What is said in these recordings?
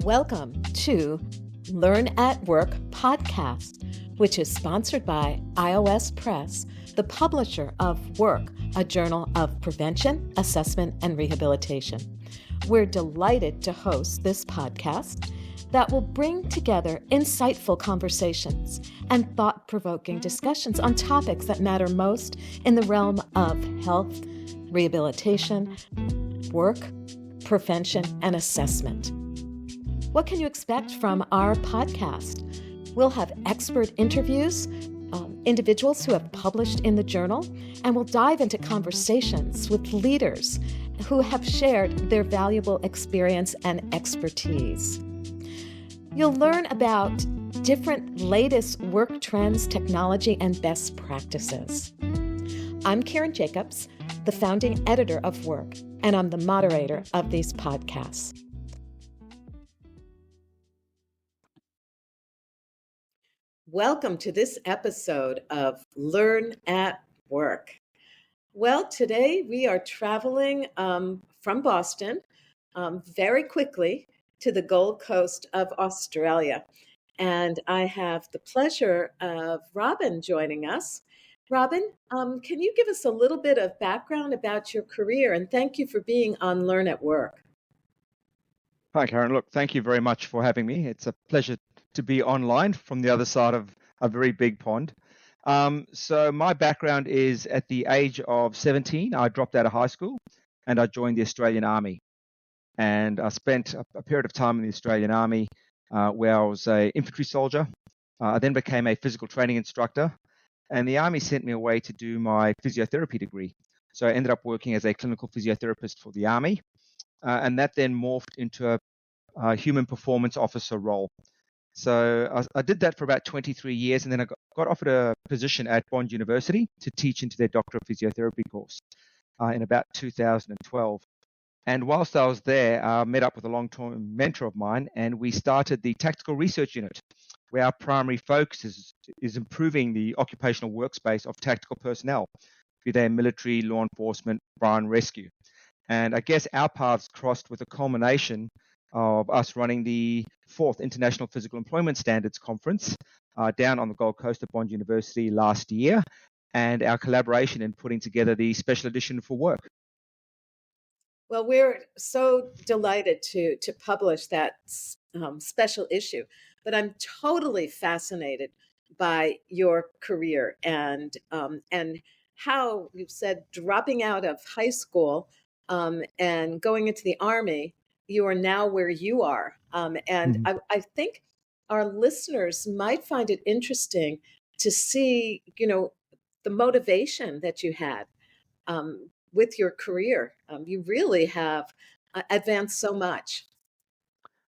Welcome to Learn at Work podcast, which is sponsored by iOS Press, the publisher of Work, a journal of prevention, assessment, and rehabilitation. We're delighted to host this podcast that will bring together insightful conversations and thought-provoking discussions on topics that matter most in the realm of health, rehabilitation, work, prevention, and assessment. What can you expect from our podcast? We'll have expert interviews, individuals who have published in the journal, and we'll dive into conversations with leaders who have shared their valuable experience and expertise. You'll learn about different latest work trends, technology, and best practices. I'm Karen Jacobs, the founding editor of Work, and I'm the moderator of these podcasts. Welcome to this episode of Learn at Work. Well, today we are traveling from Boston very quickly to the Gold Coast of Australia. And I have the pleasure of Robin joining us. Robin, can you give us a little bit of background about your career? And thank you for being on Learn at Work. Hi, Karen. Look, thank you very much for having me. It's a pleasure to be online from the other side of a very big pond. So my background is at the age of 17, I dropped out of high school and I joined the Australian Army. And I spent a period of time in the Australian Army where I was an infantry soldier. I then became a physical training instructor, and the Army sent me away to do my physiotherapy degree. So I ended up working as a clinical physiotherapist for the Army, and that then morphed into a human performance officer role. So I did that for about 23 years, and then I got offered a position at Bond University to teach into their Doctor of Physiotherapy course in about 2012. And whilst I was there, I met up with a long-term mentor of mine, and we started the Tactical Research Unit, where our primary focus is improving the occupational workspace of tactical personnel, be they military, law enforcement, fire and rescue. And I guess our paths crossed with a culmination of us running the 4th International Physical Employment Standards Conference down on the Gold Coast at Bond University last year, and our collaboration in putting together the special edition for Work. Well, we're so delighted to publish that special issue, but I'm totally fascinated by your career and how you've said dropping out of high school and going into the Army, you are now where you are. I think our listeners might find it interesting to see, the motivation that you had with your career. You really have advanced so much.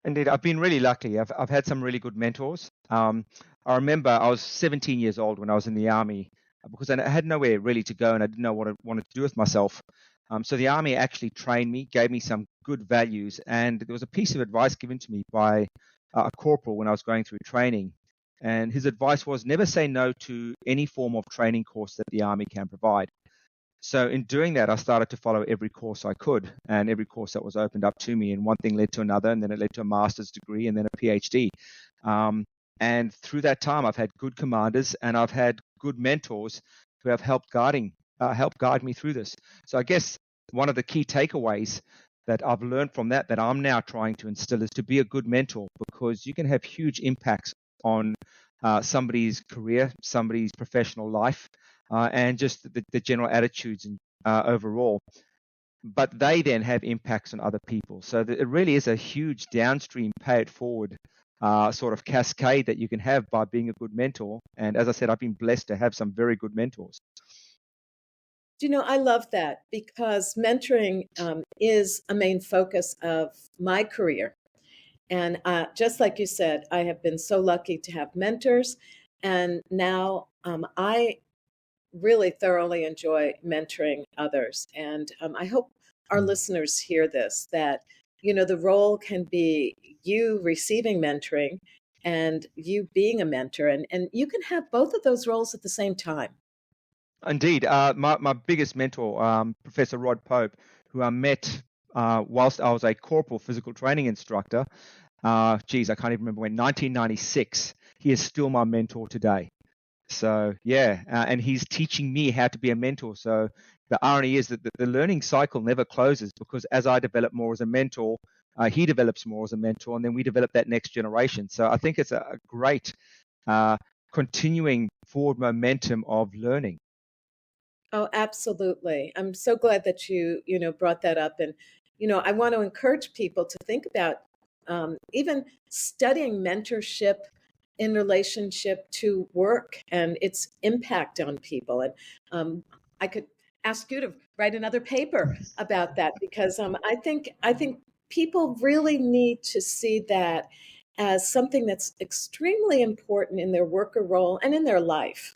Indeed, I've been really lucky. I've had some really good mentors. I remember I was 17 years old when I was in the Army because I had nowhere really to go and I didn't know what I wanted to do with myself. So the Army actually trained me, gave me some good values, and there was a piece of advice given to me by a corporal when I was going through training. And his advice was never say no to any form of training course that the Army can provide. So in doing that, I started to follow every course I could and every course that was opened up to me. And one thing led to another, and then it led to a master's degree and then a PhD. And through that time, I've had good commanders and I've had good mentors who have helped guide me through this. So I guess one of the key takeaways that I've learned from that I'm now trying to instill is to be a good mentor, because you can have huge impacts on somebody's career, somebody's professional life, and just the general attitudes and overall. But they then have impacts on other people. So it really is a huge downstream pay it forward sort of cascade that you can have by being a good mentor. And as I said, I've been blessed to have some very good mentors. I love that because mentoring is a main focus of my career. And just like you said, I have been so lucky to have mentors. And now I really thoroughly enjoy mentoring others. And I hope our listeners hear this, that, the role can be you receiving mentoring and you being a mentor. And you can have both of those roles at the same time. Indeed. My biggest mentor, Professor Rod Pope, who I met whilst I was a corporal physical training instructor, geez, I can't even remember when, 1996. He is still my mentor today. So yeah, and he's teaching me how to be a mentor. So the irony is that the learning cycle never closes, because as I develop more as a mentor, he develops more as a mentor, and then we develop that next generation. So I think it's a great continuing forward momentum of learning. Oh, absolutely. I'm so glad that you brought that up. And, I want to encourage people to think about even studying mentorship in relationship to work and its impact on people. And I could ask you to write another paper about that, because I think people really need to see that as something that's extremely important in their worker role and in their life.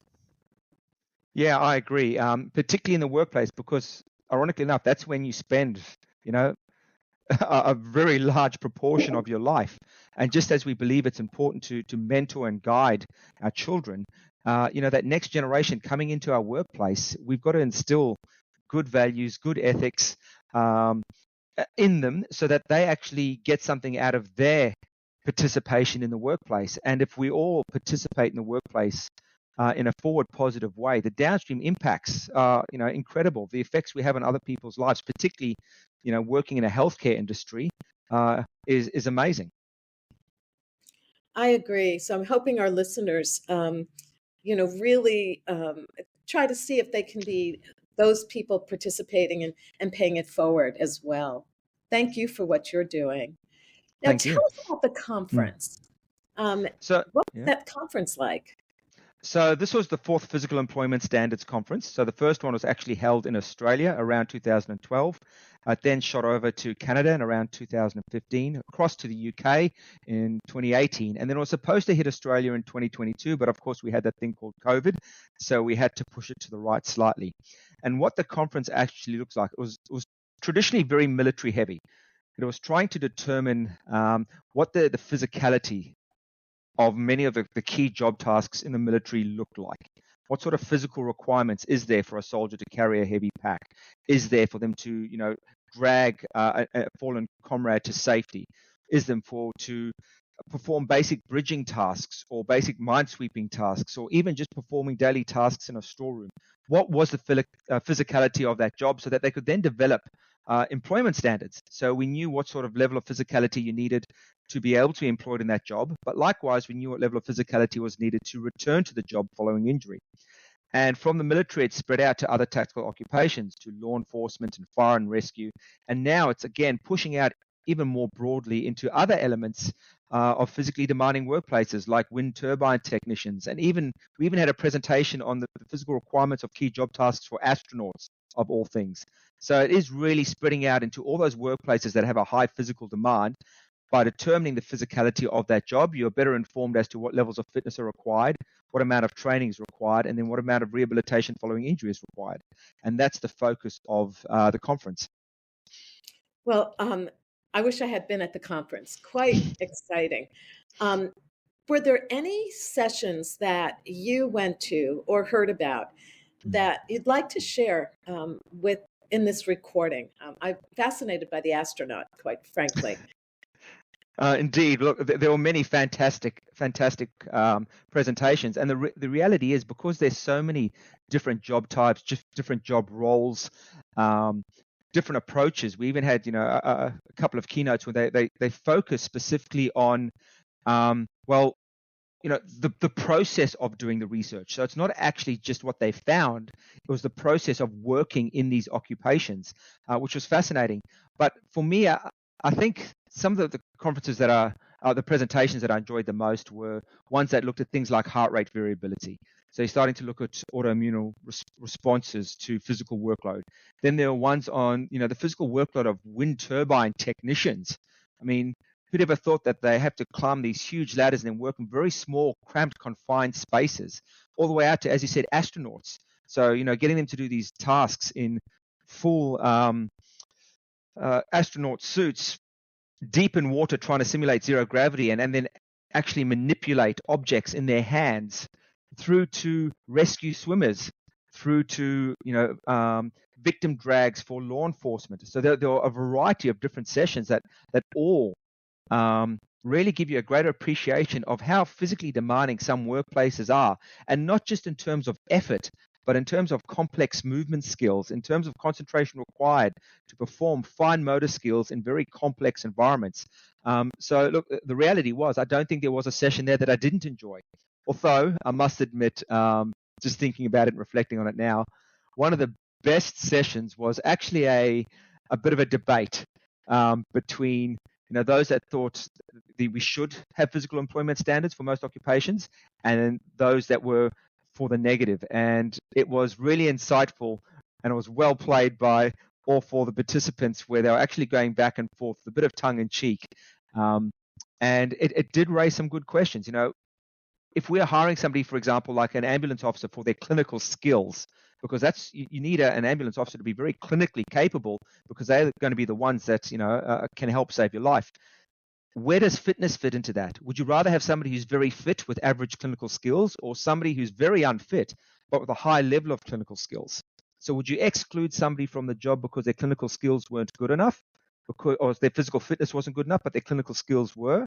Yeah, I agree. Particularly in the workplace, because ironically enough, that's when you spend, you know, a very large proportion of your life. And just as we believe it's important to mentor and guide our children, that next generation coming into our workplace, we've got to instill good values, good ethics um, in them, so that they actually get something out of their participation in the workplace. And if we all participate in the workplace in a forward positive way, the downstream impacts are, incredible. The effects we have on other people's lives, particularly, working in a healthcare industry, is amazing. I agree. So I'm hoping our listeners, really try to see if they can be those people participating and paying it forward as well. Thank you for what you're doing. Now, Thank tell you. us about the Mm. conference. Um, So, what was yeah. that conference like? So this was the fourth Physical Employment Standards Conference. So the first one was actually held in Australia around 2012. Then shot over to Canada in around 2015, across to the UK in 2018, and then it was supposed to hit Australia in 2022, but of course we had that thing called COVID, so we had to push it to the right slightly. And what the conference actually looks like, it was traditionally very military heavy. It was trying to determine what the physicality of many of the key job tasks in the military look like. What sort of physical requirements is there for a soldier to carry a heavy pack? Is there for them to, drag a fallen comrade to safety? Is them for to perform basic bridging tasks or basic minesweeping tasks, or even just performing daily tasks in a storeroom? What was the physicality of that job, so that they could then develop employment standards? So we knew what sort of level of physicality you needed to be able to be employed in that job, but likewise, we knew what level of physicality was needed to return to the job following injury. And from the military, it spread out to other tactical occupations, to law enforcement and fire and rescue. And now it's again pushing out even more broadly into other elements of physically demanding workplaces, like wind turbine technicians. And we even had a presentation on the physical requirements of key job tasks for astronauts, of all things. So it is really spreading out into all those workplaces that have a high physical demand. By determining the physicality of that job, you're better informed as to what levels of fitness are required, what amount of training is required, and then what amount of rehabilitation following injury is required. And that's the focus of the conference. Well, I wish I had been at the conference. Quite exciting. Um, were there any sessions that you went to or heard about that you'd like to share with in this recording? I'm fascinated by the astronaut, quite frankly. Indeed, look, there were many fantastic presentations, and the reality is, because there's so many different job types, just different job roles, um, different approaches. We even had, a couple of keynotes where they focus specifically on, well, the process of doing the research. So it's not actually just what they found; it was the process of working in these occupations, which was fascinating. But for me, I think some of the conferences that are the presentations that I enjoyed the most were ones that looked at things like heart rate variability. So you're starting to look at autoimmune responses to physical workload. Then there are ones on, the physical workload of wind turbine technicians. I mean, who'd ever thought that they have to climb these huge ladders and then work in very small, cramped, confined spaces, all the way out to, as you said, astronauts. So, getting them to do these tasks in full astronaut suits, deep in water, trying to simulate zero gravity, and then actually manipulate objects in their hands, through to rescue swimmers, through to victim drags for law enforcement. So there are a variety of different sessions that all really give you a greater appreciation of how physically demanding some workplaces are, and not just in terms of effort, but in terms of complex movement skills, in terms of concentration required to perform fine motor skills in very complex environments. So look, the reality was I don't think there was a session there that I didn't enjoy. Although I must admit, just thinking about it and reflecting on it now, one of the best sessions was actually a bit of a debate between those that thought we should have physical employment standards for most occupations, and those that were for the negative. And it was really insightful, and it was well played by all four of the participants, where they were actually going back and forth, a bit of tongue in cheek. And it did raise some good questions. If we are hiring somebody, for example, like an ambulance officer for their clinical skills, because that's you need an ambulance officer to be very clinically capable, because they're going to be the ones that can help save your life. Where does fitness fit into that? Would you rather have somebody who's very fit with average clinical skills, or somebody who's very unfit but with a high level of clinical skills? So would you exclude somebody from the job because their clinical skills weren't good enough, or their physical fitness wasn't good enough but their clinical skills were?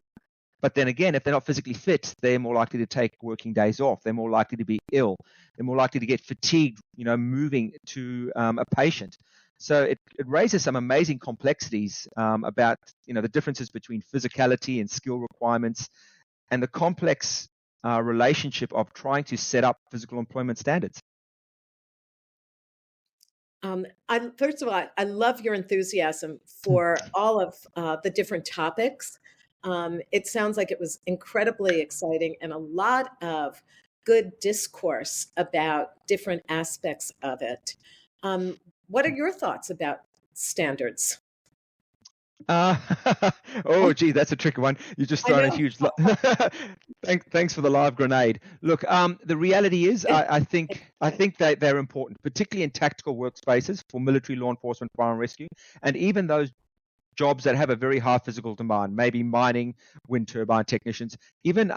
But then again, if they're not physically fit, they're more likely to take working days off. They're more likely to be ill. They're more likely to get fatigued, moving to a patient. So it raises some amazing complexities about, the differences between physicality and skill requirements, and the complex relationship of trying to set up physical employment standards. First of all, I love your enthusiasm for all of the different topics. It sounds like it was incredibly exciting and a lot of good discourse about different aspects of it. What are your thoughts about standards? Oh, gee, that's a tricky one. You just thrown a huge. Thanks for the live grenade. Look, the reality is, I think that they're important, particularly in tactical workspaces for military, law enforcement, fire and rescue, and even those jobs that have a very high physical demand, maybe mining, wind turbine technicians, even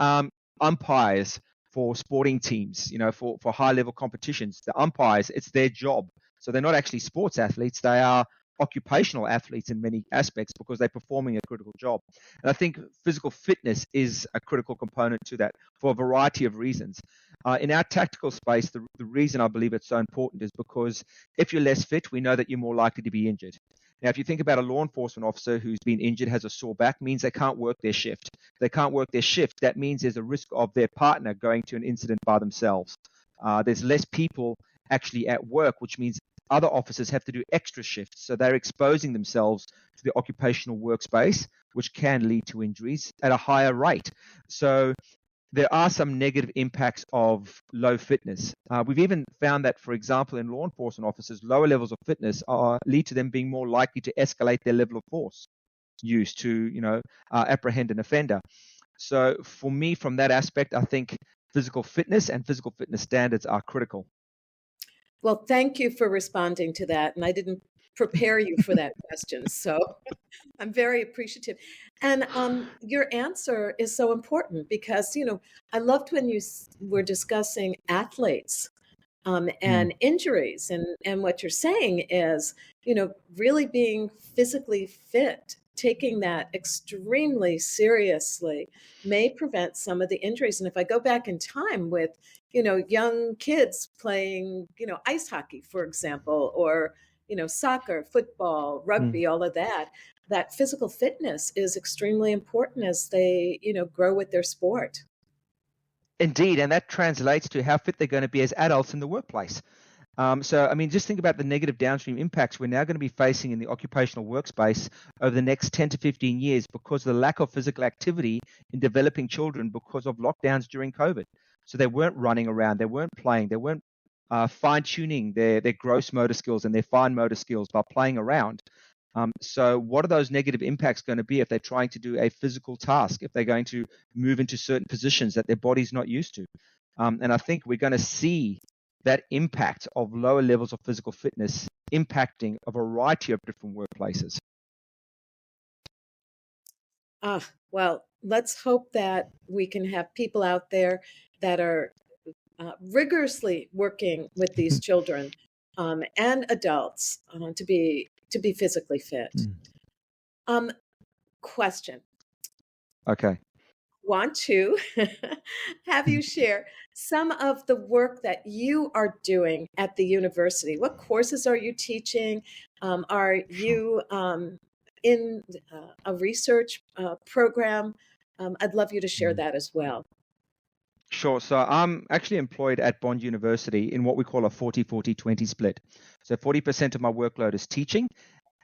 umpires for sporting teams, for high level competitions. The umpires, it's their job. So they're not actually sports athletes. They are occupational athletes in many aspects, because they're performing a critical job. And I think physical fitness is a critical component to that for a variety of reasons. In our tactical space, the reason I believe it's so important is because if you're less fit, we know that you're more likely to be injured. Now, if you think about a law enforcement officer who's been injured, has a sore back, means they can't work their shift. If they can't work their shift, that means there's a risk of their partner going to an incident by themselves. There's less people actually at work, which means other officers have to do extra shifts. So they're exposing themselves to the occupational workspace, which can lead to injuries at a higher rate. So there are some negative impacts of low fitness. We've even found that, for example, in law enforcement officers, lower levels of fitness lead to them being more likely to escalate their level of force used to, apprehend an offender. So for me, from that aspect, I think physical fitness and physical fitness standards are critical. Well, thank you for responding to that. And I didn't prepare you for that question, so I'm very appreciative. And your answer is so important because, I loved when you were discussing athletes and injuries. And what you're saying is, really being physically fit, taking that extremely seriously may prevent some of the injuries. And if I go back in time with, young kids playing, ice hockey, for example, or, soccer, football, rugby, all of that, that physical fitness is extremely important as they, grow with their sport. Indeed, and that translates to how fit they're going to be as adults in the workplace. So, just think about the negative downstream impacts we're now going to be facing in the occupational workspace over the next 10 to 15 years because of the lack of physical activity in developing children because of lockdowns during COVID. So they weren't running around, they weren't playing, they weren't fine-tuning their gross motor skills and their fine motor skills by playing around. So what are those negative impacts going to be if they're trying to do a physical task, if they're going to move into certain positions that their body's not used to? And I think we're going to see that impact of lower levels of physical fitness impacting a variety of different workplaces. Well, let's hope that we can have people out there that are rigorously working with these children and adults to be physically fit. Question: Okay. Want to have you share some of the work that you are doing at the university. What courses are you teaching? Are Sure. you in a research program? I'd love you to share Mm. that as well. Sure. So I'm actually employed at Bond University in what we call a 40-40-20 split. So 40% of my workload is teaching,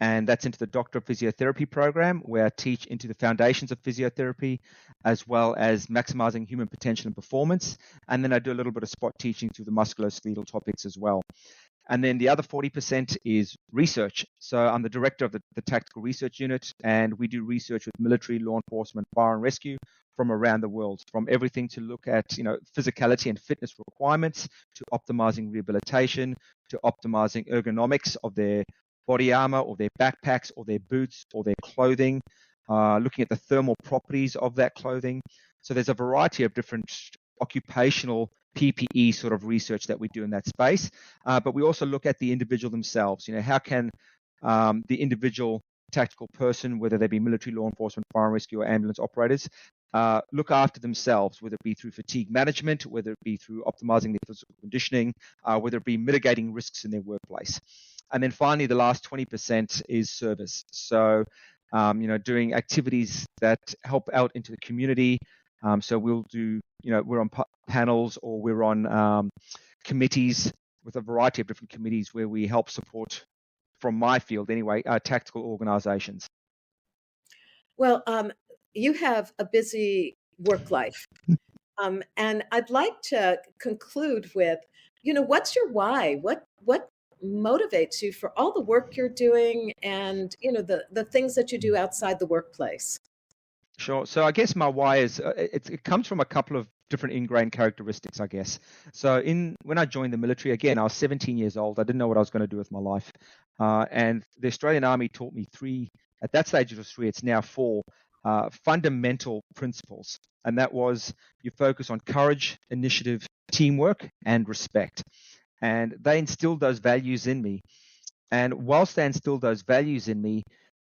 and that's into the Doctor of Physiotherapy program, where I teach into the foundations of physiotherapy, as well as maximizing human potential and performance. And then I do a little bit of spot teaching through the musculoskeletal topics as well. And then the other 40% is research. So I'm the director of the Tactical Research Unit, and we do research with military, law enforcement, fire and rescue from around the world, from everything to look at, physicality and fitness requirements, to optimizing rehabilitation, to optimizing ergonomics of their body armor or their backpacks or their boots or their clothing, looking at the thermal properties of that clothing. So there's a variety of different occupational PPE sort of research that we do in that space. But we also look at the individual themselves. How can the individual tactical person, whether they be military, law enforcement, fire and rescue, or ambulance operators, look after themselves, whether it be through fatigue management, whether it be through optimizing their physical conditioning, whether it be mitigating risks in their workplace. And then finally, the last 20% is service. So, doing activities that help out into the community. So we'll do, we're on panels, or we're on committees with a variety of different committees where we help support, from my field anyway, tactical organizations. Well, you have a busy work life. And I'd like to conclude with, what's your why? What motivates you for all the work you're doing and, the things that you do outside the workplace? Sure. So I guess my why is it comes from a couple of different ingrained characteristics, I guess. So when I joined the military, again, I was 17 years old. I didn't know what I was going to do with my life, and the Australian Army taught me three. At that stage, it was three. It's now four fundamental principles, and that was you focus on courage, initiative, teamwork, and respect. And they instilled those values in me. And whilst they instilled those values in me,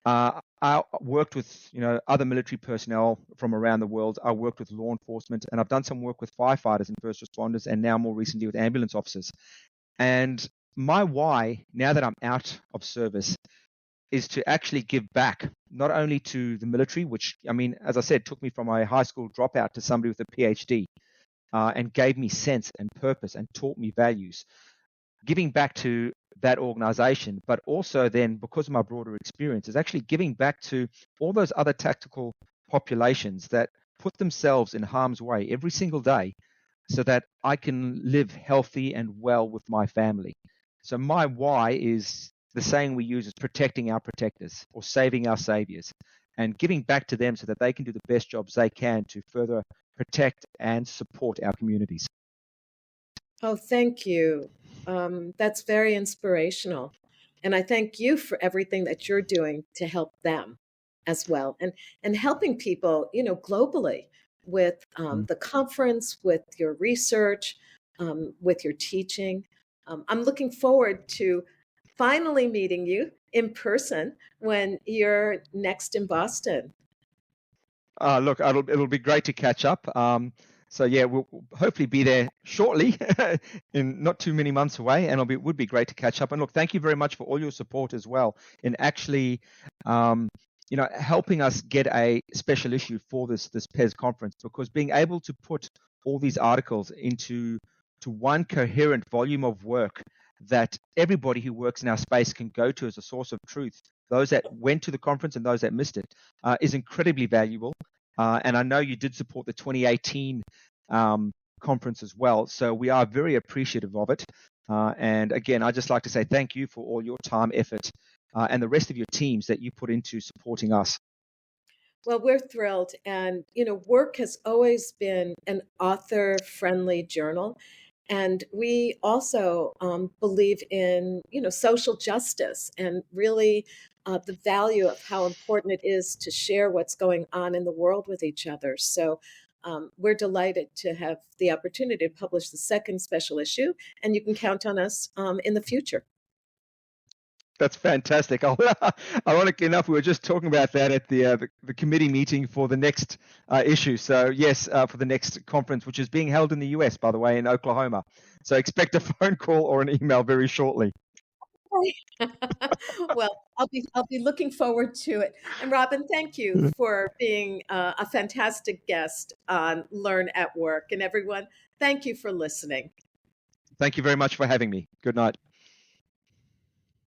I worked with other military personnel from around the world. I worked with law enforcement, and I've done some work with firefighters and first responders, and now more recently with ambulance officers. And my why, now that I'm out of service, is to actually give back, not only to the military, which, I mean, as I said, took me from a high school dropout to somebody with a PhD, and gave me sense and purpose and taught me values, giving back to that organization, but also then, because of my broader experience, is actually giving back to all those other tactical populations that put themselves in harm's way every single day so that I can live healthy and well with my family. So my why is the saying we use is protecting our protectors, or saving our saviors, and giving back to them so that they can do the best jobs they can to further protect and support our communities. Oh, thank you. That's very inspirational. And I thank you for everything that you're doing to help them as well. And helping people, globally with Mm. the conference, with your research, with your teaching. I'm looking forward to finally meeting you in person when you're next in Boston. Look, it'll be great to catch up. So yeah, we'll hopefully be there shortly, in not too many months away, and would be great to catch up. And look, thank you very much for all your support as well in actually, helping us get a special issue for this PES conference, because being able to put all these articles into one coherent volume of work that everybody who works in our space can go to as a source of truth, those that went to the conference and those that missed it, is incredibly valuable. And I know you did support the 2018 conference as well. So we are very appreciative of it. And again, I'd just like to say thank you for all your time, effort, and the rest of your teams that you put into supporting us. Well, we're thrilled. And, Work has always been an author friendly journal. And we also believe in, social justice and really the value of how important it is to share what's going on in the world with each other. So we're delighted to have the opportunity to publish the second special issue, and you can count on us in the future. That's fantastic. Ironic enough, we were just talking about that at the committee meeting for the next issue. So yes, for the next conference, which is being held in the US, by the way, in Oklahoma. So expect a phone call or an email very shortly. Well, I'll be looking forward to it. And Robin, thank you for being a fantastic guest on Learn at Work. And everyone, thank you for listening. Thank you very much for having me. Good night.